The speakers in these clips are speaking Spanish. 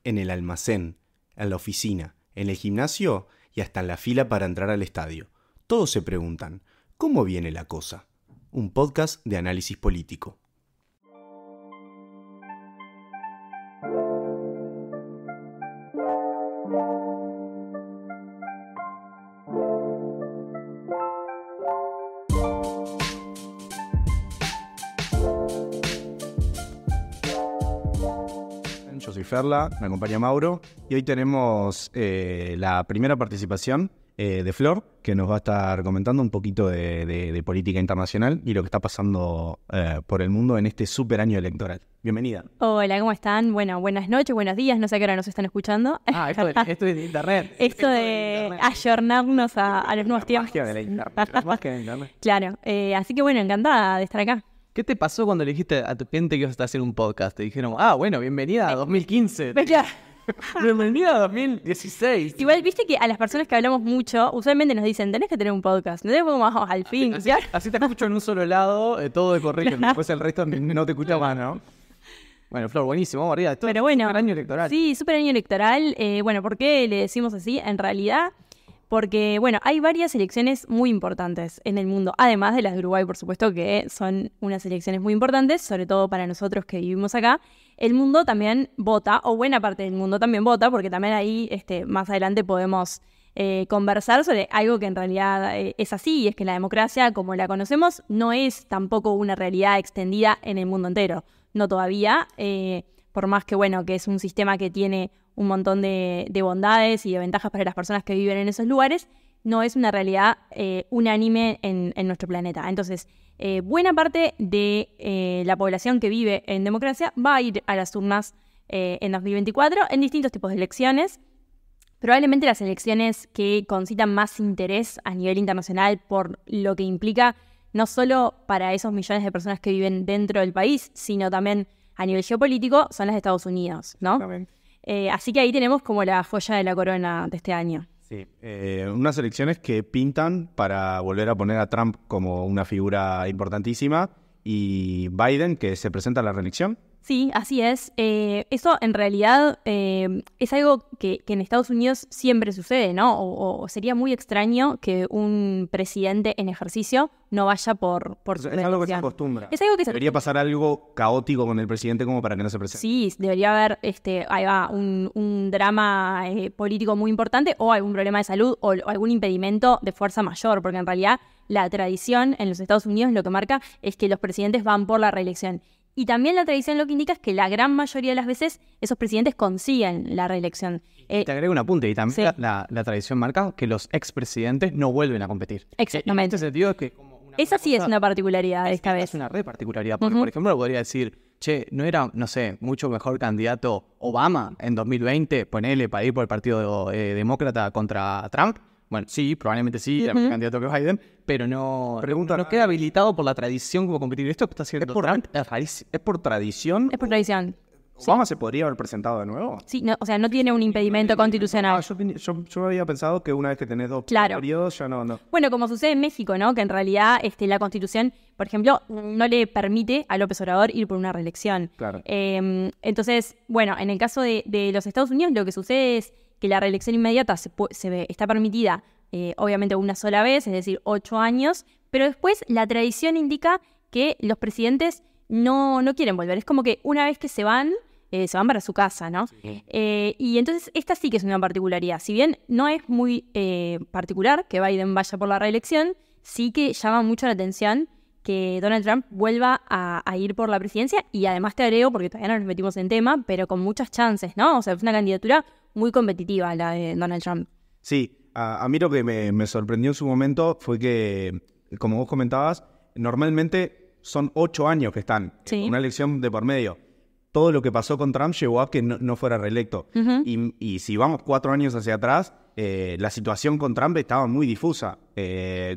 en el almacén, en la oficina, en el gimnasio y hasta en la fila para entrar al estadio. Todos se preguntan, ¿cómo viene la cosa? Un podcast de análisis político. Yo soy Ferla, me acompaña Mauro y hoy tenemos la primera participación de Flor, que nos va a estar comentando un poquito de política internacional y lo que está pasando por el mundo en este super año electoral. Bienvenida. Hola, ¿cómo están? Bueno, buenas noches, buenos días, no sé a qué hora nos están escuchando. Esto es de internet. Esto de ayornarnos a los nuevos tiempos. Magia de la internet. Magia de internet. Claro, así que bueno, encantada de estar acá. ¿Qué te pasó cuando le dijiste a tu cliente que ibas a hacer un podcast? Te dijeron, bueno, bienvenida a 2015. Bienvenida a 2016. Igual, viste que a las personas que hablamos mucho, usualmente nos dicen, tenés que tener un podcast. No tenemos más al fin. Así te escucho en un solo lado, todo de correcto. Después el resto no te escucha más, ¿no? Bueno, Flor, buenísimo, vamos arriba. Esto Pero bueno, es un año electoral. Sí, súper año electoral. Bueno, ¿por qué le decimos así? En realidad, porque, bueno, hay varias elecciones muy importantes en el mundo, además de las de Uruguay, por supuesto, que son unas elecciones muy importantes, sobre todo para nosotros que vivimos acá. El mundo también vota, o buena parte del mundo también vota, porque también ahí más adelante podemos conversar sobre algo que en realidad es así, y es que la democracia, como la conocemos, no es tampoco una realidad extendida en el mundo entero. No todavía, por más que, bueno, que es un sistema que tiene un montón de bondades y de ventajas para las personas que viven en esos lugares, no es una realidad unánime en nuestro planeta. Entonces, buena parte de la población que vive en democracia va a ir a las urnas en 2024 en distintos tipos de elecciones. Probablemente las elecciones que concitan más interés a nivel internacional por lo que implica no solo para esos millones de personas que viven dentro del país, sino también a nivel geopolítico, son las de Estados Unidos, ¿no? Así que ahí tenemos como la joya de la corona de este año. Sí, unas elecciones que pintan para volver a poner a Trump como una figura importantísima y Biden, que se presenta a la reelección. Sí, así es. Eso en realidad es algo que en Estados Unidos siempre sucede, ¿no? O sería muy extraño que un presidente en ejercicio no vaya por su Es algo que se acostumbra. Es algo que Debería pasar algo caótico con el presidente como para que no se presente. Sí, debería haber ahí va, un drama político muy importante o algún problema de salud o algún impedimento de fuerza mayor, porque en realidad la tradición en los Estados Unidos lo que marca es que los presidentes van por la reelección. Y también la tradición lo que indica es que la gran mayoría de las veces esos presidentes consiguen la reelección. Te agrego un apunte, y también sí. la tradición marca que los expresidentes no vuelven a competir. Exactamente. En este sentido es que esa sí es una particularidad de esta vez. Es una particularidad, porque por ejemplo podría decir, ¿no era, no sé, mucho mejor candidato Obama en 2020, ponele para ir por el partido demócrata contra Trump? Bueno, sí, probablemente sí, era mejor candidato que Biden, pero no queda habilitado por la tradición como competir. Esto que está haciendo Trump es rarísimo. ¿Es por tradición? Es por tradición. ¿Obama se podría haber presentado de nuevo? Sí, no, o sea, no tiene un impedimento constitucional. Yo había pensado que una vez que tenés dos periodos ya no. Bueno, como sucede en México, ¿no? Que en realidad la Constitución, por ejemplo, no le permite a López Obrador ir por una reelección. Claro. Entonces, bueno, en el caso de los Estados Unidos, lo que sucede es que la reelección inmediata está permitida, obviamente, una sola vez, es decir, 8 años, pero después la tradición indica que los presidentes no quieren volver. Es como que una vez que se van para su casa, ¿no? Sí. Y entonces esta sí que es una particularidad. Si bien no es muy particular que Biden vaya por la reelección, sí que llama mucho la atención que Donald Trump vuelva a ir por la presidencia, y además te agrego, porque todavía no nos metimos en tema, pero con muchas chances, ¿no? O sea, es una candidatura muy competitiva la de Donald Trump. Sí, a mí lo que me sorprendió en su momento fue que, como vos comentabas, normalmente son 8 años que están, sí, una elección de por medio. Todo lo que pasó con Trump llevó a que no fuera reelecto. Y si vamos 4 años hacia atrás, la situación con Trump estaba muy difusa,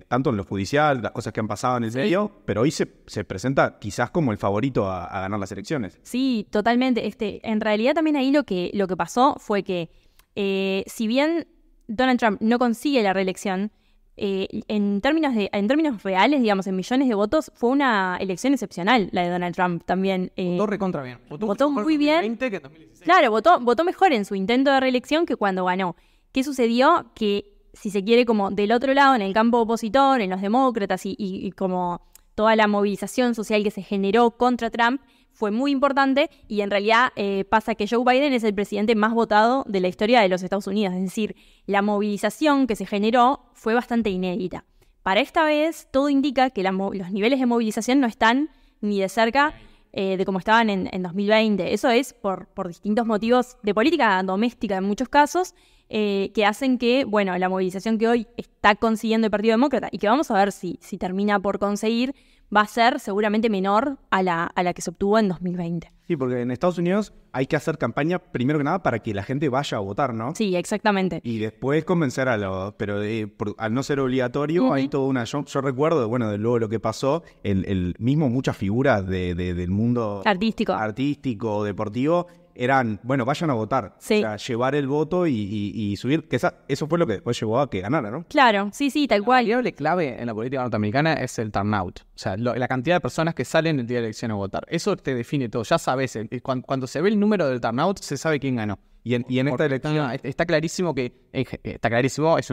tanto en lo judicial, las cosas que han pasado en el medio, pero hoy se presenta quizás como el favorito a ganar las elecciones. Sí, totalmente. En realidad también ahí lo que pasó fue que si bien Donald Trump no consigue la reelección, en términos reales, digamos, en millones de votos, fue una elección excepcional la de Donald Trump también. Votó recontra bien. Votó muy bien. 2020 que en 2016. Claro, votó mejor en su intento de reelección que cuando ganó. ¿Qué sucedió? Que, si se quiere, como del otro lado, en el campo opositor, en los demócratas y como toda la movilización social que se generó contra Trump fue muy importante, y en realidad pasa que Joe Biden es el presidente más votado de la historia de los Estados Unidos. Es decir, la movilización que se generó fue bastante inédita. Para esta vez, todo indica que los niveles de movilización no están ni de cerca de como estaban en 2020. Eso es por distintos motivos de política doméstica en muchos casos, que hacen que, bueno, la movilización que hoy está consiguiendo el Partido Demócrata y que vamos a ver si termina por conseguir, va a ser seguramente menor a la que se obtuvo en 2020. Sí, porque en Estados Unidos hay que hacer campaña, primero que nada, para que la gente vaya a votar, ¿no? Sí, exactamente. Y después convencer a los... Pero al no ser obligatorio, hay toda una... Yo recuerdo, bueno, de luego lo que pasó, el mismo muchas figuras del mundo... Artístico, deportivo, eran, bueno, vayan a votar. Sí. O sea, llevar el voto y subir... Que eso fue lo que después llevó a que ganara, ¿no? Claro, sí, tal cual. La variable clave en la política norteamericana es el turnout. O sea, la cantidad de personas que salen el día de la elección a votar. Eso te define todo. Ya sabes, cuando se ve el número del turnout, se sabe quién ganó. Y en esta elección... Está clarísimo que... Está clarísimo, es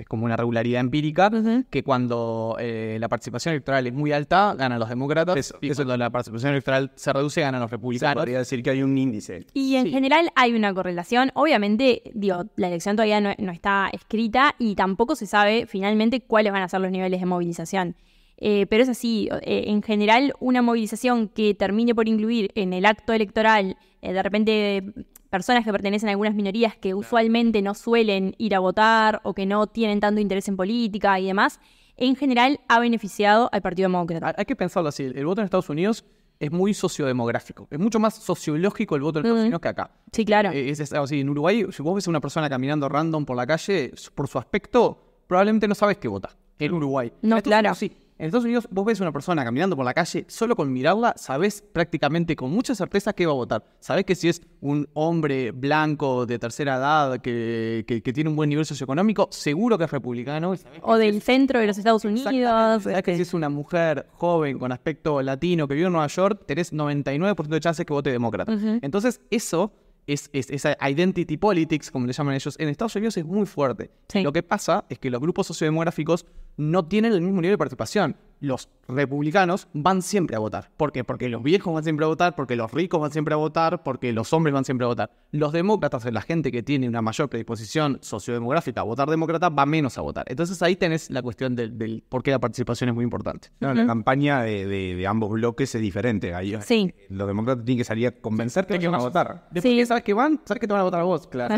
como una regularidad empírica, que cuando la participación electoral es muy alta, ganan los demócratas, y cuando la participación electoral se reduce, ganan los republicanos. Podría decir que hay un índice. Y en general hay una correlación. Obviamente, la elección todavía no está escrita y tampoco se sabe finalmente cuáles van a ser los niveles de movilización. Pero es así, en general una movilización que termine por incluir en el acto electoral de repente personas que pertenecen a algunas minorías que usualmente no suelen ir a votar o que no tienen tanto interés en política y demás, en general ha beneficiado al Partido Demócrata. Hay que pensarlo así, el voto en Estados Unidos es muy sociodemográfico, es mucho más sociológico el voto en Estados Unidos que acá. Sí, claro. Es así, en Uruguay, si vos ves a una persona caminando random por la calle, por su aspecto, probablemente no sabes qué vota. En Uruguay. No, claro. Sí. En Estados Unidos, vos ves a una persona caminando por la calle, solo con mirarla, sabés prácticamente con mucha certeza qué va a votar. Sabés que si es un hombre blanco de tercera edad que tiene un buen nivel socioeconómico, seguro que es republicano. O del centro de los Estados Unidos. Sabés que si es una mujer joven con aspecto latino que vive en Nueva York, tenés 99% de chances que vote demócrata. Entonces, eso... esa identity politics, como le llaman ellos, en Estados Unidos es muy fuerte. Sí. Lo que pasa es que los grupos sociodemográficos no tienen el mismo nivel de participación. Los republicanos van siempre a votar. ¿Por qué? Porque los viejos van siempre a votar, porque los ricos van siempre a votar, porque los hombres van siempre a votar. Los demócratas, la gente que tiene una mayor predisposición sociodemográfica a votar demócrata, va menos a votar. Entonces ahí tenés la cuestión del por qué la participación es muy importante. No, la campaña de ambos bloques es diferente. Ahí, Sí. Los demócratas tienen que salir a convencerte que van a votar. Después Sí. que sabes que van, sabes que te van a votar a vos, claro.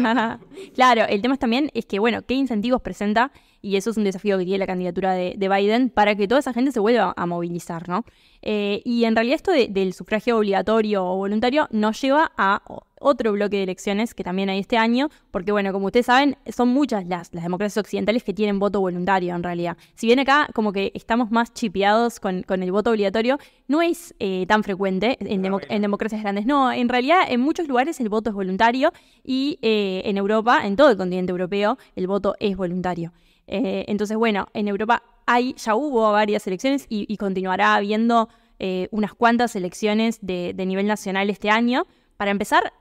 Claro, el tema también es que, bueno, ¿qué incentivos presenta? Y eso es un desafío que tiene la candidatura de Biden para que toda esa gente se vuelva a movilizar, ¿no? Y en realidad esto del sufragio obligatorio o voluntario nos lleva a otro bloque de elecciones que también hay este año, porque, bueno, como ustedes saben, son muchas las democracias occidentales que tienen voto voluntario, en realidad. Si bien acá como que estamos más chipeados con el voto obligatorio, no es tan frecuente en democracias grandes. No, en realidad en muchos lugares el voto es voluntario y en Europa, en todo el continente europeo, el voto es voluntario. Entonces, bueno, en Europa ya hubo varias elecciones y continuará habiendo unas cuantas elecciones de nivel nacional este año. Para empezar,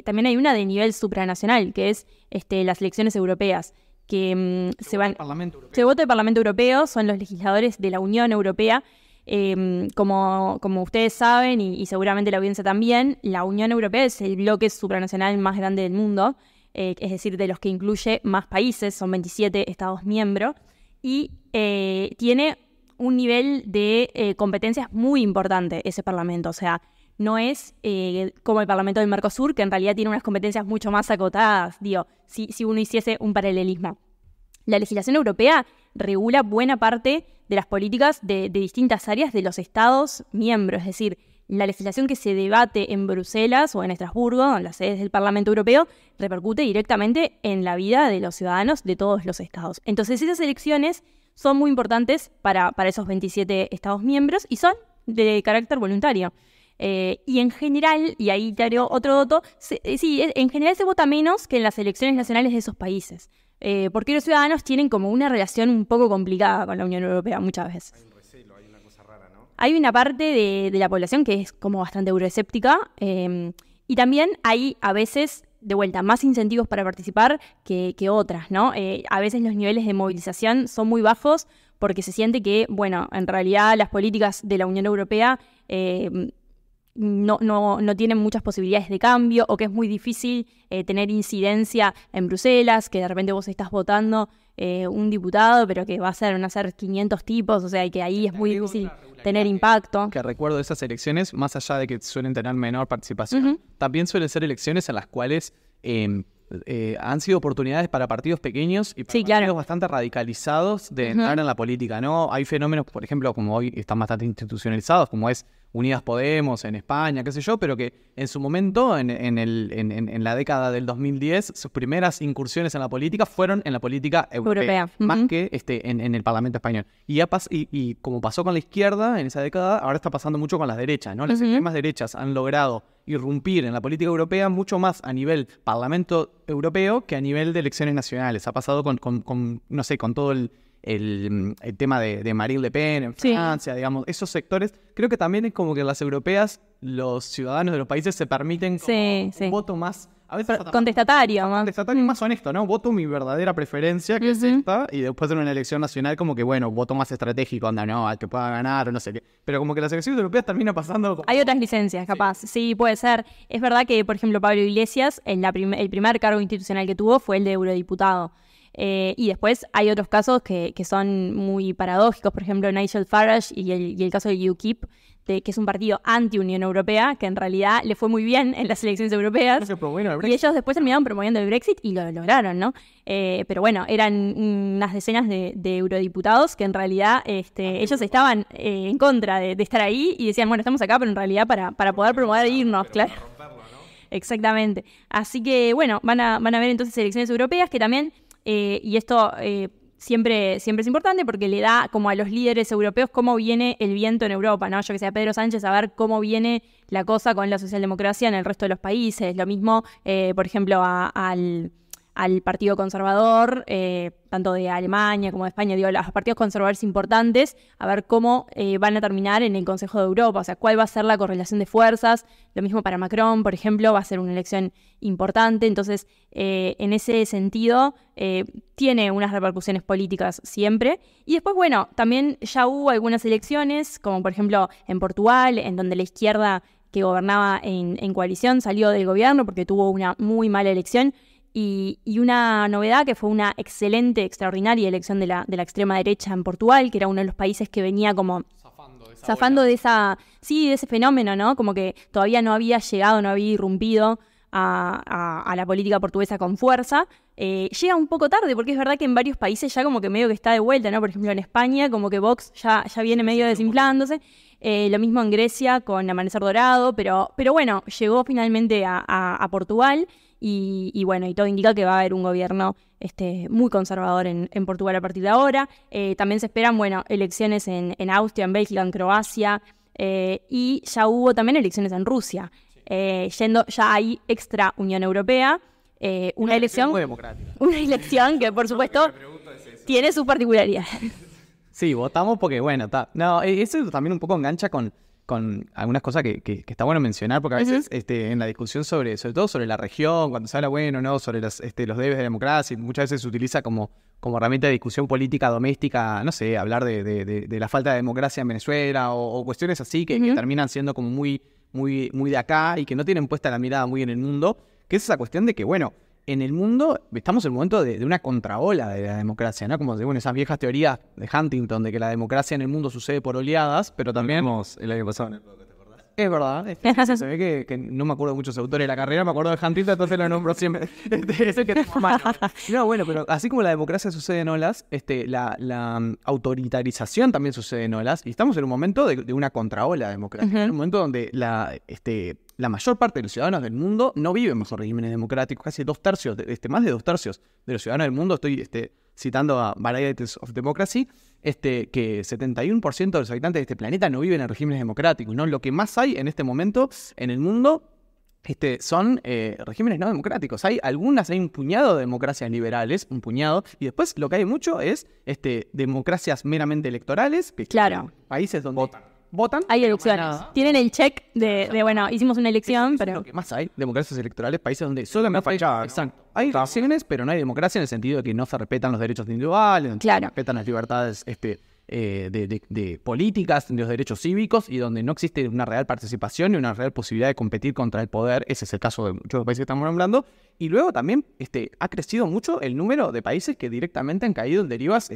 también hay una de nivel supranacional, que es las elecciones europeas, que se vota el Parlamento Europeo, son los legisladores de la Unión Europea. Como ustedes saben, y seguramente la audiencia también, la Unión Europea es el bloque supranacional más grande del mundo, es decir, de los que incluye más países, son 27 Estados miembros, y tiene un nivel de competencias muy importante ese Parlamento. O sea, no es como el Parlamento del Mercosur, que en realidad tiene unas competencias mucho más acotadas, si uno hiciese un paralelismo. La legislación europea regula buena parte de las políticas de distintas áreas de los Estados miembros, es decir, la legislación que se debate en Bruselas o en Estrasburgo, en las sedes del Parlamento Europeo, repercute directamente en la vida de los ciudadanos de todos los estados. Entonces, esas elecciones son muy importantes para esos 27 estados miembros y son de carácter voluntario. Y en general, y ahí te haré otro dato, en general se vota menos que en las elecciones nacionales de esos países. Porque los ciudadanos tienen como una relación un poco complicada con la Unión Europea muchas veces. Hay un recelo, hay una cosa rara, ¿no? Hay una parte de la población que es como bastante euroescéptica Y también hay a veces, de vuelta, más incentivos para participar que otras, ¿no? A veces los niveles de movilización son muy bajos porque se siente que, bueno, en realidad las políticas de la Unión Europea no tienen muchas posibilidades de cambio, o que es muy difícil tener incidencia en Bruselas, que de repente vos estás votando un diputado, pero que van a ser 500 tipos, o sea, y que ahí es muy difícil tener impacto. Que recuerdo de esas elecciones, más allá de que suelen tener menor participación, también suelen ser elecciones en las cuales han sido oportunidades para partidos pequeños y para partidos bastante radicalizados de entrar en la política, ¿no? Hay fenómenos, por ejemplo, como hoy están bastante institucionalizados, como es Unidas Podemos en España, qué sé yo, pero que en su momento, en la década del 2010, sus primeras incursiones en la política fueron en la política europea. Más que en el Parlamento español. Y como pasó con la izquierda en esa década, ahora está pasando mucho con las derechas, ¿no? Las extremas derechas han logrado irrumpir en la política europea mucho más a nivel Parlamento Europeo que a nivel de elecciones nacionales. Ha pasado con no sé, con todo el tema de Marine Le Pen en Francia, digamos, esos sectores. Creo que también es como que en las europeas los ciudadanos de los países se permiten un voto más, a veces contestatario, y más honesto, ¿no? Voto mi verdadera preferencia, que es esta, y después en una elección nacional como que, bueno, voto más estratégico, anda, no, al que pueda ganar o no sé qué. Pero como que las elecciones europeas termina pasando... Hay otras licencias, capaz. Sí, puede ser. Es verdad que, por ejemplo, Pablo Iglesias, el primer cargo institucional que tuvo fue el de eurodiputado. Y después hay otros casos que son muy paradójicos, por ejemplo Nigel Farage y el caso de UKIP, que es un partido anti-Unión Europea, que en realidad le fue muy bien en las elecciones europeas, y ellos después terminaron promoviendo el Brexit y lo lograron, ¿no? Pero bueno, eran unas decenas de eurodiputados que en realidad ellos estaban en contra de estar ahí y decían, bueno, estamos acá, pero en realidad para poder promover irnos, claro. Exactamente. Así que bueno, van a haber entonces elecciones europeas que también... y esto siempre es importante porque le da como a los líderes europeos cómo viene el viento en Europa, ¿no? Yo que sé, a Pedro Sánchez a ver cómo viene la cosa con la socialdemocracia en el resto de los países. Lo mismo, por ejemplo, al Partido Conservador, tanto de Alemania como de España, digo, los partidos conservadores importantes, a ver cómo van a terminar en el Consejo de Europa, o sea, cuál va a ser la correlación de fuerzas. Lo mismo para Macron, por ejemplo, va a ser una elección importante. Entonces, en ese sentido, tiene unas repercusiones políticas siempre. Y después, bueno, también ya hubo algunas elecciones, como por ejemplo en Portugal, en donde la izquierda que gobernaba en coalición salió del gobierno porque tuvo una muy mala elección. Y una novedad que fue una excelente, extraordinaria elección de la extrema derecha en Portugal, que era uno de los países que venía como zafando de ese fenómeno, ¿no? Como que todavía no había llegado, no había irrumpido a la política portuguesa con fuerza. Llega un poco tarde, porque es verdad que en varios países ya como que medio que está de vuelta, ¿no? Por ejemplo, en España como que Vox ya viene medio desinflándose. Lo mismo en Grecia con Amanecer Dorado, pero bueno, llegó finalmente a Portugal. Y bueno, y todo indica que va a haber un gobierno muy conservador en Portugal a partir de ahora. También se esperan, bueno, elecciones en Austria, en Bélgica, en Croacia, y ya hubo también elecciones en Rusia. Yendo ya ahí extra Unión Europea, una elección muy democrática. Una elección que, por supuesto, tiene sus particularidades. Sí, votamos porque, bueno, está. No, eso también un poco engancha con algunas cosas que está bueno mencionar, porque a veces en la discusión sobre todo sobre la región, cuando se habla, bueno, no, sobre los debes de democracia, muchas veces se utiliza como herramienta de discusión política doméstica, no sé, hablar de la falta de democracia en Venezuela o cuestiones así que terminan siendo como muy, muy, muy de acá y que no tienen puesta la mirada muy en el mundo, que es esa cuestión de que, bueno, en el mundo estamos en el momento de una contraola de la democracia, ¿no? Como esas viejas teorías de Huntington de que la democracia en el mundo sucede por oleadas, pero también... el año pasado en el podcast, ¿te acordás? Es verdad. Se ve que no me acuerdo de muchos autores de la carrera, me acuerdo de Huntington, entonces lo nombro siempre. Ese que tengo mal. No, bueno, pero así como la democracia sucede en olas, la autoritarización también sucede en olas, y estamos en un momento de una contraola democrática, en un momento donde la mayor parte de los ciudadanos del mundo no viven bajo regímenes democráticos. Casi más de 2/3 de los ciudadanos del mundo, estoy citando a Varieties of Democracy, que 71% de los habitantes de este planeta no viven en regímenes democráticos, ¿no? Lo que más hay en este momento en el mundo son regímenes no democráticos. Hay un puñado de democracias liberales, un puñado, y después lo que hay mucho es democracias meramente electorales, que claro, países donde votan. Hay elecciones. Nada. Tienen el check de bueno, hicimos una elección, Eso es pero... lo que más hay, democracias electorales, países donde solamente fachada, ¿no? exacto. Hay elecciones, pero no hay democracia en el sentido de que no se respetan los derechos individuales, no Claro. se respetan las libertades de políticas, de los derechos cívicos, y donde no existe una real participación y una real posibilidad de competir contra el poder. Ese es el caso de muchos de los países que estamos hablando. Y luego también ha crecido mucho el número de países que directamente han caído en derivas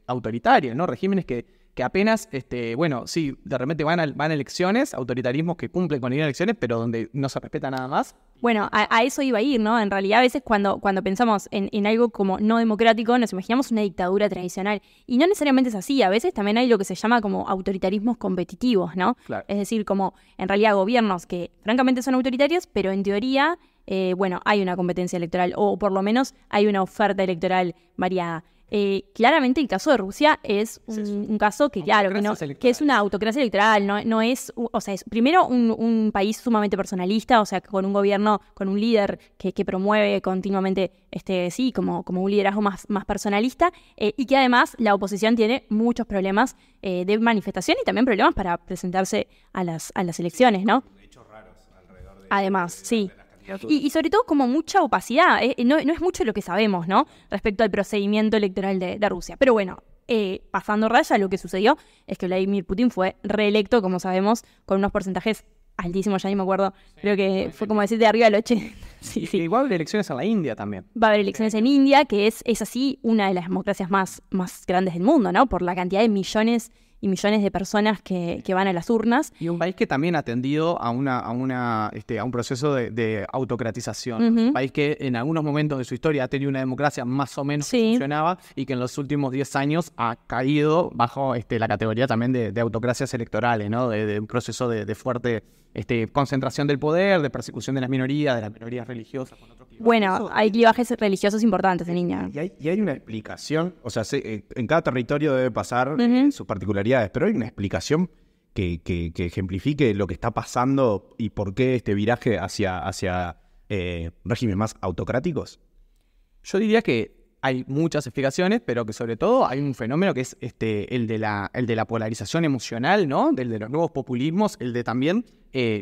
autoritarias, ¿no? Regímenes que apenas, bueno, sí, de repente van a elecciones, autoritarismos que cumplen con ir a elecciones, pero donde no se respeta nada más. Bueno, a eso iba a ir, ¿no? En realidad, a veces cuando pensamos en algo como no democrático, nos imaginamos una dictadura tradicional. Y no necesariamente es así. A veces también hay lo que se llama como autoritarismos competitivos, ¿no? Claro. Es decir, como en realidad gobiernos que francamente son autoritarios, pero en teoría, bueno, hay una competencia electoral, o por lo menos hay una oferta electoral variada. Claramente el caso de Rusia es un caso que, claro, que es una autocracia electoral, no es, o sea, es primero un país sumamente personalista, o sea, con un gobierno, con un líder que promueve continuamente, sí, como un liderazgo más personalista, y que además la oposición tiene muchos problemas de manifestación y también problemas para presentarse a las elecciones, ¿no? Además, sí. Y sobre todo como mucha opacidad, no es mucho lo que sabemos, ¿no? Respecto al procedimiento electoral de Rusia. Pero bueno, pasando raya, lo que sucedió es que Vladimir Putin fue reelecto, como sabemos, con unos porcentajes altísimos, ya ni me acuerdo, creo que fue como decir de arriba del 80. Sí. Igual de elecciones en la India también. Va a haber elecciones en India, que es así una de las democracias más grandes del mundo, ¿no? Por la cantidad de millones y millones de personas que van a las urnas. Y un país que también ha tendido a un proceso de autocratización. Uh-huh. Un país que en algunos momentos de su historia ha tenido una democracia más o menos que funcionaba, y que en los últimos 10 años ha caído bajo la categoría también de autocracias electorales, ¿no? De un proceso de fuerte concentración del poder, de persecución de las minorías religiosas. Con otros clivajes. Bueno, hay clivajes religiosos importantes en India. Y hay una explicación, o sea, en cada territorio debe pasar sus particularidades, pero hay una explicación que ejemplifique lo que está pasando y por qué este viraje hacia regímenes más autocráticos. Yo diría que hay muchas explicaciones, pero que sobre todo hay un fenómeno que es el de la polarización emocional, ¿no? Del de los nuevos populismos, el de también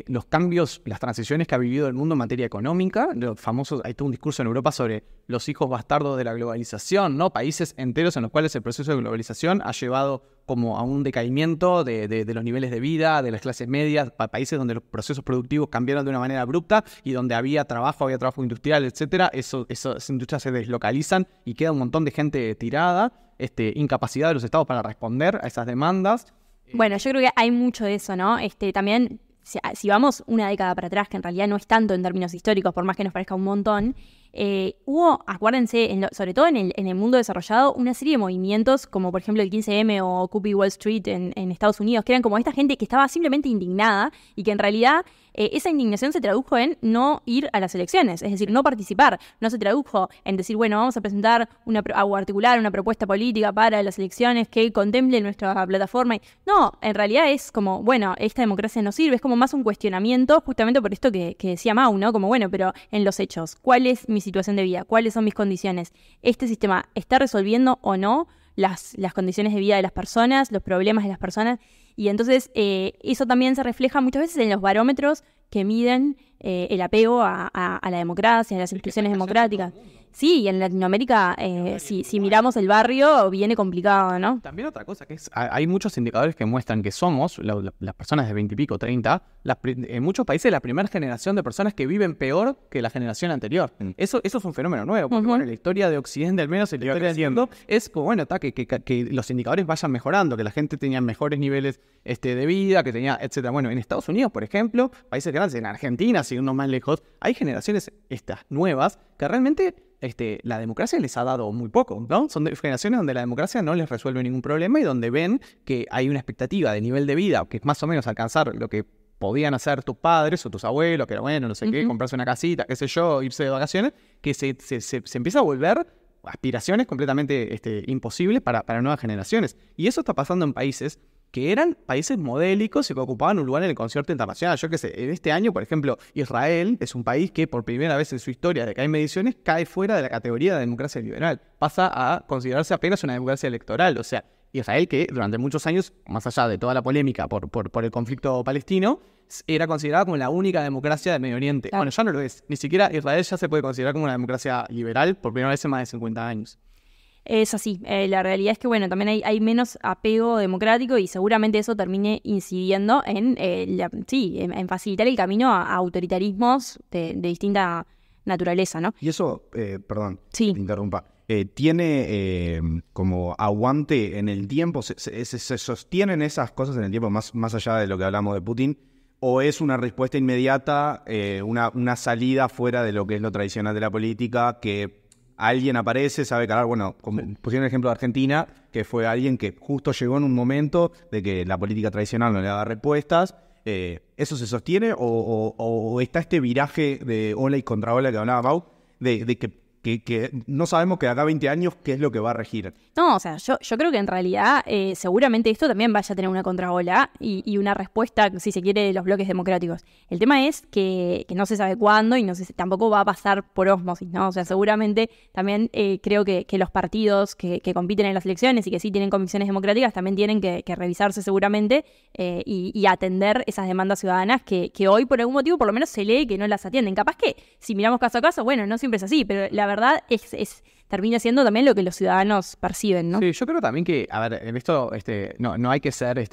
los cambios, las transiciones que ha vivido el mundo en materia económica. Los famosos, hay todo un discurso en Europa sobre los hijos bastardos de la globalización, ¿no? Países enteros en los cuales el proceso de globalización ha llevado como a un decaimiento de los niveles de vida, de las clases medias, países donde los procesos productivos cambiaron de una manera abrupta y donde había trabajo industrial, etcétera. Esas industrias se deslocalizan y queda un montón de gente tirada, incapacidad de los estados para responder a esas demandas. Bueno, yo creo que hay mucho de eso, ¿no? También, si vamos una década para atrás, que en realidad no es tanto en términos históricos, por más que nos parezca un montón, hubo, acuérdense, sobre todo en el mundo desarrollado, una serie de movimientos, como por ejemplo el 15M o Occupy Wall Street en Estados Unidos, que eran como esta gente que estaba simplemente indignada y que en realidad esa indignación se tradujo en no ir a las elecciones, es decir, no participar. No se tradujo en decir, bueno, vamos a presentar o articular una propuesta política para las elecciones que contemple nuestra plataforma. No, en realidad es como, bueno, esta democracia no sirve, es como más un cuestionamiento justamente por esto que decía Mau, ¿no? Como, bueno, pero en los hechos, ¿cuál es mi situación de vida? ¿Cuáles son mis condiciones? ¿Este sistema está resolviendo o no las condiciones de vida de las personas, los problemas de las personas? Y entonces eso también se refleja muchas veces en los barómetros que miden el apego a la democracia, a las instituciones democráticas. Sí, y en Latinoamérica, si miramos el barrio, viene complicado, ¿no? También otra cosa que es, hay muchos indicadores que muestran que somos, las personas de 20 y pico, 30, en muchos países la primera generación de personas que viven peor que la generación anterior. Eso es un fenómeno nuevo, porque bueno, la historia de Occidente, al menos en la historia del mundo, es como, bueno, que los indicadores vayan mejorando, que la gente tenía mejores niveles de vida, que tenía, etcétera. Bueno, en Estados Unidos, por ejemplo, países grandes, en Argentina, siguiendo más lejos, hay generaciones estas nuevas que realmente la democracia les ha dado muy poco, ¿no? Son generaciones donde la democracia no les resuelve ningún problema y donde ven que hay una expectativa de nivel de vida, que es más o menos alcanzar lo que podían hacer tus padres o tus abuelos, que era bueno, no sé qué, comprarse una casita, qué sé yo, irse de vacaciones, que se empieza a volver aspiraciones completamente imposibles para nuevas generaciones. Y eso está pasando en países que eran países modélicos y que ocupaban un lugar en el concierto internacional. Yo qué sé, en este año, por ejemplo, Israel es un país que por primera vez en su historia de que hay mediciones cae fuera de la categoría de democracia liberal. Pasa a considerarse apenas una democracia electoral. O sea, Israel que durante muchos años, más allá de toda la polémica por el conflicto palestino, era considerada como la única democracia del Medio Oriente. Claro. Bueno, ya no lo es. Ni siquiera Israel ya se puede considerar como una democracia liberal por primera vez en más de 50 años. Es así. La realidad es que, bueno, también hay menos apego democrático y seguramente eso termine incidiendo en facilitar el camino a autoritarismos de distinta naturaleza, ¿no? Y eso, perdón, Sí. te interrumpa, tiene como aguante en el tiempo, se sostienen esas cosas en el tiempo más allá de lo que hablamos de Putin, o es una respuesta inmediata, una salida fuera de lo que es lo tradicional de la política, que alguien aparece, sabe calar, bueno, como pusieron el ejemplo de Argentina, que fue alguien que justo llegó en un momento de que la política tradicional no le daba respuestas. ¿Eso se sostiene o está este viraje de ola y contraola que hablaba Pau, de que no sabemos que de acá a 20 años qué es lo que va a regir? No, o sea, yo creo que en realidad seguramente esto también vaya a tener una contraola y una respuesta, si se quiere, de los bloques democráticos. El tema es que no se sabe cuándo y tampoco va a pasar por ósmosis, ¿no? O sea, seguramente también creo que los partidos que compiten en las elecciones y que sí tienen convicciones democráticas también tienen que revisarse seguramente y atender esas demandas ciudadanas que hoy por algún motivo por lo menos se lee que no las atienden. Capaz que si miramos caso a caso, bueno, no siempre es así, pero la verdad termina siendo también lo que los ciudadanos perciben, ¿no? Sí, yo creo también que, a ver, en esto no hay que ser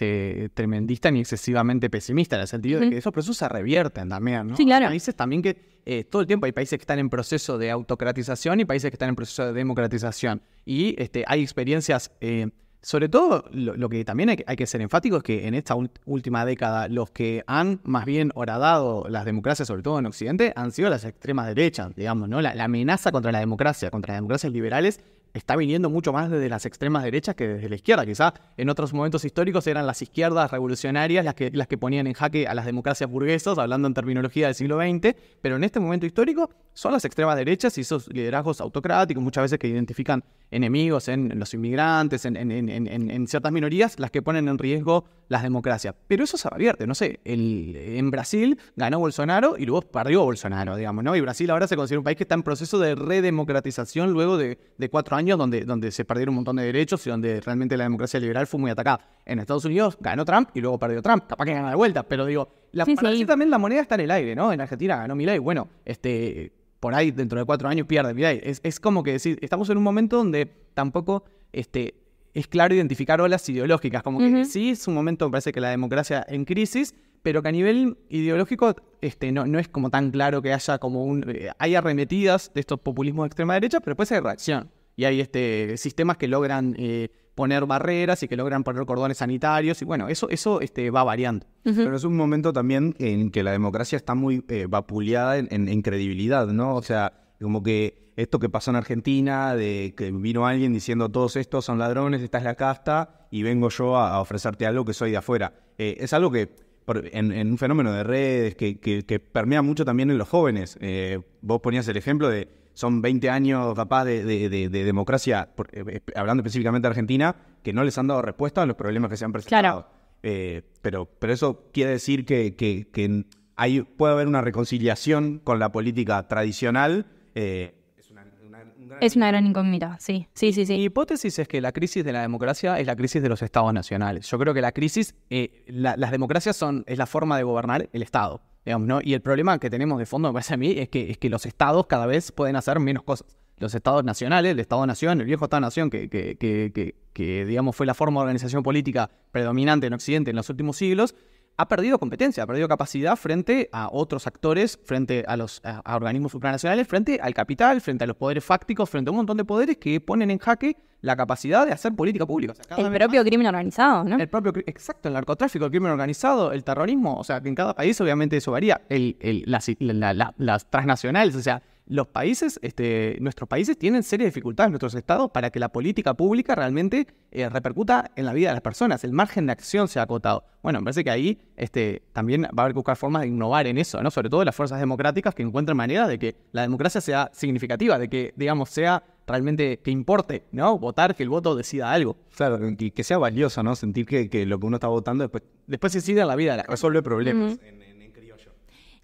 tremendista ni excesivamente pesimista, en el sentido de que esos procesos se revierten también, ¿no? Sí, claro. Hay países también que todo el tiempo hay países que están en proceso de autocratización y países que están en proceso de democratización. Y hay experiencias, sobre todo lo que también hay que ser enfático es que en esta última década los que han más bien horadado las democracias, sobre todo en Occidente, han sido las extremas derechas, digamos, ¿no? La amenaza contra las democracias liberales, está viniendo mucho más desde las extremas derechas que desde la izquierda. Quizá en otros momentos históricos eran las izquierdas revolucionarias las que ponían en jaque a las democracias burguesas, hablando en terminología del siglo XX, pero en este momento histórico son las extremas derechas y esos liderazgos autocráticos, muchas veces que identifican enemigos en los inmigrantes, en ciertas minorías, las que ponen en riesgo las democracias. Pero eso se revierte, no sé, en Brasil ganó Bolsonaro y luego perdió Bolsonaro, digamos, ¿no? Y Brasil ahora se considera un país que está en proceso de redemocratización luego de 4 años donde se perdieron un montón de derechos y donde realmente la democracia liberal fue muy atacada. En Estados Unidos ganó Trump y luego perdió Trump. Capaz que gana de vuelta, pero digo, para decir también la moneda está en el aire, ¿no? En Argentina ganó Milei, bueno, por ahí dentro de 4 años pierde Milei. Es como que decir, estamos en un momento donde tampoco es claro identificar olas ideológicas, como que sí es un momento, me parece que la democracia en crisis, pero que a nivel ideológico no es como tan claro que haya como hay arremetidas de estos populismos de extrema derecha, pero después hay reacción. Y hay sistemas que logran poner barreras y que logran poner cordones sanitarios. Y bueno, eso va variando. Pero es un momento también en que la democracia está muy vapuleada en credibilidad, ¿no? O sea, como que esto que pasó en Argentina, de que vino alguien diciendo todos estos son ladrones, esta es la casta, y vengo yo a ofrecerte algo que soy de afuera. Es algo que en un fenómeno de redes que permea mucho también en los jóvenes. Vos ponías el ejemplo de son 20 años capaz de democracia, hablando específicamente de Argentina, que no les han dado respuesta a los problemas que se han presentado. Claro. Pero eso quiere decir que puede haber una reconciliación con la política tradicional. Es una gran incógnita, sí. Mi hipótesis es que la crisis de la democracia es la crisis de los estados nacionales. Yo creo que la crisis, las democracias es la forma de gobernar el Estado, digamos, ¿no? Y el problema que tenemos de fondo, me parece a mí, es que los estados cada vez pueden hacer menos cosas. Los estados nacionales, el Estado-Nación, el viejo Estado-Nación, que digamos fue la forma de organización política predominante en Occidente en los últimos siglos, ha perdido competencia, ha perdido capacidad frente a otros actores, frente a organismos supranacionales, frente al capital, frente a los poderes fácticos, frente a un montón de poderes que ponen en jaque la capacidad de hacer política pública. O sea, el propio crimen organizado, ¿no? Exacto, el narcotráfico, el crimen organizado, el terrorismo. O sea, que en cada país obviamente eso varía. Las transnacionales, o sea, los países, nuestros países tienen serias dificultades, nuestros estados, para que la política pública realmente repercuta en la vida de las personas. El margen de acción se ha acotado. Bueno, me parece que ahí también va a haber que buscar formas de innovar en eso, ¿no? Sobre todo las fuerzas democráticas que encuentren maneras de que la democracia sea significativa, de que, digamos, sea realmente que importe, ¿no? Votar, que el voto decida algo. Claro, y que sea valioso, ¿no? Sentir que lo que uno está votando después se decide en la vida de la gente. Resuelve problemas en criollo.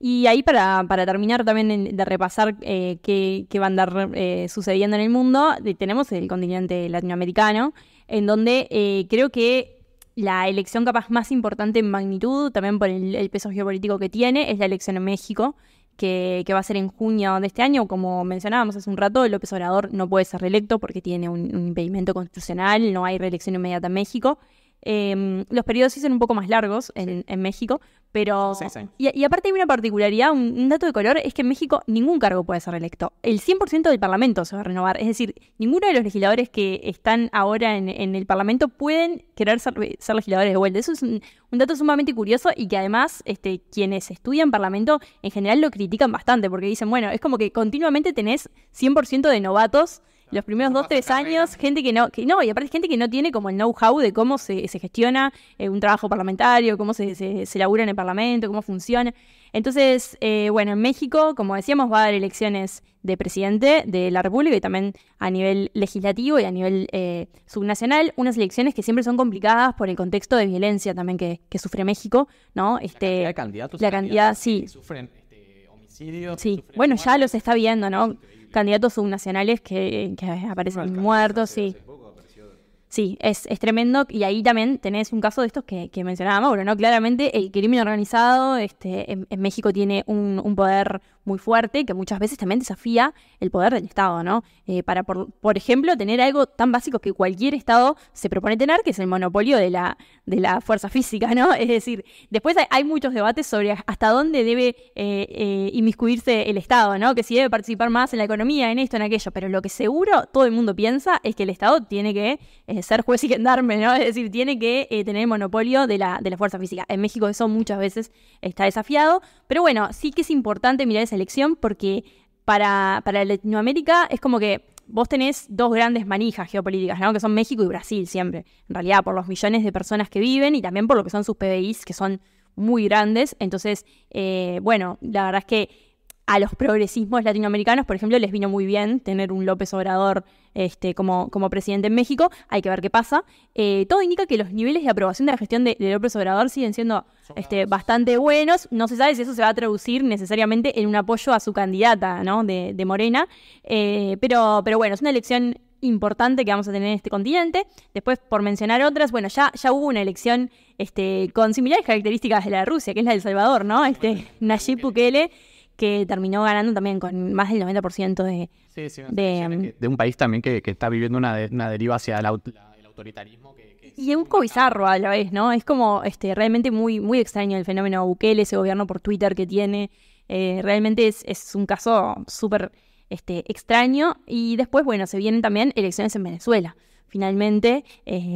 Y ahí para terminar también de repasar qué va a andar sucediendo en el mundo, tenemos el continente latinoamericano, en donde creo que la elección capaz más importante en magnitud, también por el peso geopolítico que tiene, es la elección en México, que va a ser en junio de este año. Como mencionábamos hace un rato, López Obrador no puede ser reelecto porque tiene un impedimento constitucional, no hay reelección inmediata en México. Los periodos sí son un poco más largos en México, pero... Sí. Y aparte hay una particularidad, un dato de color, es que en México ningún cargo puede ser reelecto. El 100% del Parlamento se va a renovar, es decir, ninguno de los legisladores que están ahora en el Parlamento pueden querer ser legisladores de vuelta. Eso es un dato sumamente curioso y que además quienes estudian Parlamento en general lo critican bastante porque dicen, bueno, es como que continuamente tenés 100% de novatos los primeros 2-3 años, gente que no, y aparte gente que no tiene como el know-how de cómo se gestiona un trabajo parlamentario, cómo se labura en el Parlamento, cómo funciona. Entonces, bueno, en México, como decíamos, va a haber elecciones de presidente de la República y también a nivel legislativo y a nivel subnacional, unas elecciones que siempre son complicadas por el contexto de violencia también que sufre México, ¿no? La cantidad de candidatos. La cantidad, sí. Que sufren homicidios. Sí, bueno, ya los está viendo, ¿no? Candidatos subnacionales que aparecen muertos, sí. Sí, es tremendo. Y ahí también tenés un caso de estos que mencionaba Mauro, ¿no? Claramente el crimen organizado en México tiene un poder muy fuerte que muchas veces también desafía el poder del Estado, ¿no? Para, por ejemplo, tener algo tan básico que cualquier Estado se propone tener, que es el monopolio de la fuerza física, ¿no? Es decir, después hay muchos debates sobre hasta dónde debe inmiscuirse el Estado, ¿no? Que si debe participar más en la economía, en esto, en aquello. Pero lo que seguro todo el mundo piensa es que el Estado tiene que ser juez y gendarme, ¿no? Es decir, tiene que tener el monopolio de la fuerza física. En México eso muchas veces está desafiado, pero bueno, sí que es importante mirar esa elección porque para Latinoamérica es como que vos tenés dos grandes manijas geopolíticas, ¿no? Que son México y Brasil siempre, en realidad por los millones de personas que viven y también por lo que son sus PBIs, que son muy grandes. Entonces, bueno, la verdad es que a los progresismos latinoamericanos, por ejemplo, les vino muy bien tener un López Obrador como presidente en México. Hay que ver qué pasa. Todo indica que los niveles de aprobación de la gestión de López Obrador siguen siendo bastante buenos. No se sabe si eso se va a traducir necesariamente en un apoyo a su candidata, ¿no? de Morena. Pero bueno, es una elección importante que vamos a tener en este continente. Después, por mencionar otras, bueno, ya hubo una elección con similares características de la de Rusia, que es la de El Salvador, ¿no? Nayib Bukele, que terminó ganando también con más del 90% de un país también que está viviendo una deriva hacia el autoritarismo. Y es un poco bizarro a la vez, ¿no? Es como realmente muy, muy extraño el fenómeno Bukele, ese gobierno por Twitter que tiene. Realmente es un caso súper extraño. Y después, bueno, se vienen también elecciones en Venezuela. Finalmente,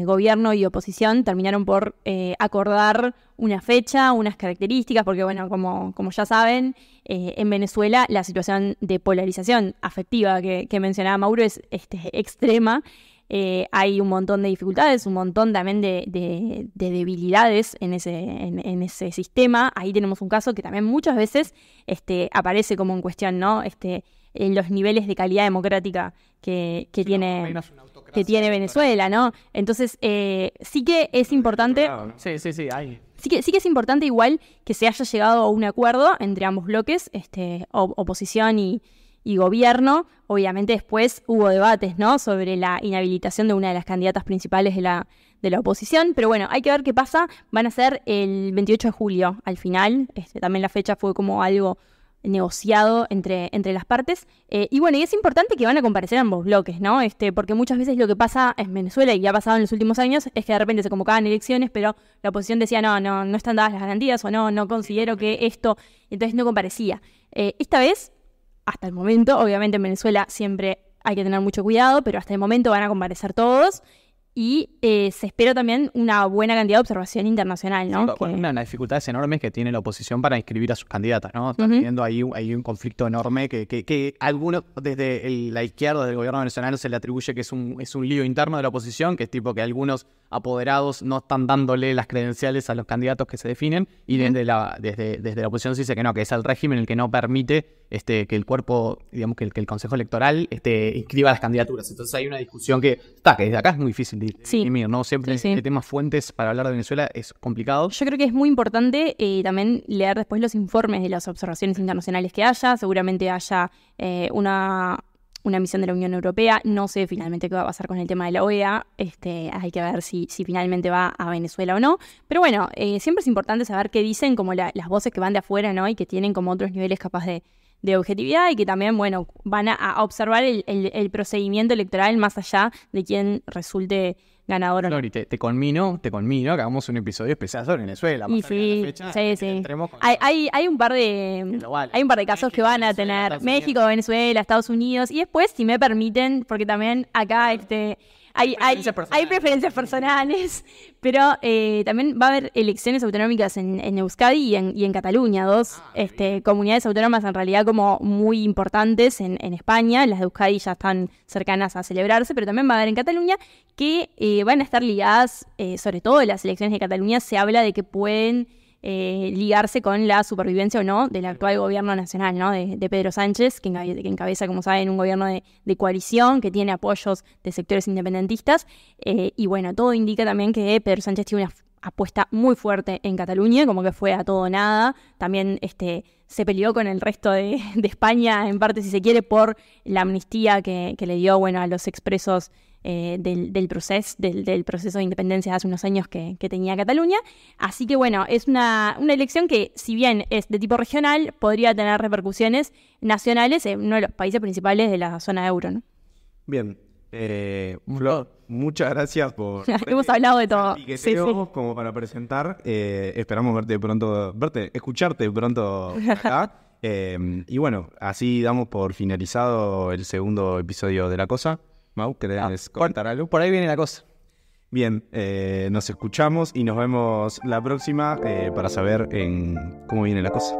gobierno y oposición terminaron por acordar una fecha, unas características, porque bueno, como ya saben, en Venezuela la situación de polarización afectiva que mencionaba Mauro es extrema. Hay un montón de dificultades, un montón también de debilidades en ese sistema. Ahí tenemos un caso que también muchas veces aparece como en cuestión, ¿no? En los niveles de calidad democrática que tiene Venezuela, ¿no? Entonces, sí que es importante... Sí, hay. Sí que es importante igual que se haya llegado a un acuerdo entre ambos bloques, oposición y gobierno. Obviamente después hubo debates, ¿no? Sobre la inhabilitación de una de las candidatas principales de la oposición, pero bueno, hay que ver qué pasa. Van a ser el 28 de julio al final. También la fecha fue como algo negociado entre las partes. Y bueno, y es importante que van a comparecer ambos bloques, ¿no? Porque muchas veces lo que pasa en Venezuela, y ha pasado en los últimos años, es que de repente se convocaban elecciones, pero la oposición decía, no están dadas las garantías, o no considero que esto, entonces no comparecía. Esta vez, hasta el momento, obviamente en Venezuela siempre hay que tener mucho cuidado, pero hasta el momento van a comparecer todos. Y se espera también una buena cantidad de observación internacional, ¿no? Sí, una de las dificultades enormes que tiene la oposición para inscribir a sus candidatas, ¿no? Está teniendo ahí un conflicto enorme que algunos desde la izquierda del gobierno venezolano se le atribuye que es un lío interno de la oposición, que es tipo que algunos apoderados no están dándole las credenciales a los candidatos que se definen, y desde la oposición se dice que no, que es el régimen el que no permite que el cuerpo, digamos que el Consejo Electoral inscriba las candidaturas. Entonces hay una discusión que desde acá es muy difícil dirimir, ¿no? Siempre el tema fuentes para hablar de Venezuela es complicado. Yo creo que es muy importante también leer después los informes de las observaciones internacionales que haya. Seguramente haya una misión de la Unión Europea. No sé finalmente qué va a pasar con el tema de la OEA. Hay que ver si finalmente va a Venezuela o no. Pero bueno, siempre es importante saber qué dicen como las voces que van de afuera, ¿no? Y que tienen como otros niveles capaz de objetividad y que también, bueno, van a observar el procedimiento electoral más allá de quién resulte ganador o no. Flori, te conmino que hagamos un episodio especial sobre Venezuela. Y sí. Hay un par de casos que van a tener México, Venezuela, Estados Unidos y después, si me permiten, porque también acá hay preferencias personales, pero también va a haber elecciones autonómicas en Euskadi y en Cataluña, dos comunidades autónomas en realidad como muy importantes en España. Las de Euskadi ya están cercanas a celebrarse, pero también va a haber en Cataluña que van a estar ligadas, sobre todo las elecciones de Cataluña, se habla de que pueden ligarse con la supervivencia o no del actual gobierno nacional, ¿no? de Pedro Sánchez, que encabeza, como saben, un gobierno de coalición que tiene apoyos de sectores independentistas. Y bueno, todo indica también que Pedro Sánchez tiene una apuesta muy fuerte en Cataluña, como que fue a todo o nada. También se peleó con el resto de España, en parte, si se quiere, por la amnistía que le dio, bueno, a los expresos del proceso de independencia de hace unos años que tenía Cataluña. Así que bueno, es una elección que, si bien es de tipo regional, podría tener repercusiones nacionales en uno de los países principales de la zona euro, ¿no? Bien. Flor, muchas gracias por... Hemos hablado de todo. Sí. Como para presentar. Esperamos escucharte pronto acá. Y bueno, así damos por finalizado el segundo episodio de La Cosa. Mau, ¿querés contar algo? Por ahí viene la cosa. Bien, nos escuchamos y nos vemos la próxima para saber cómo viene la cosa.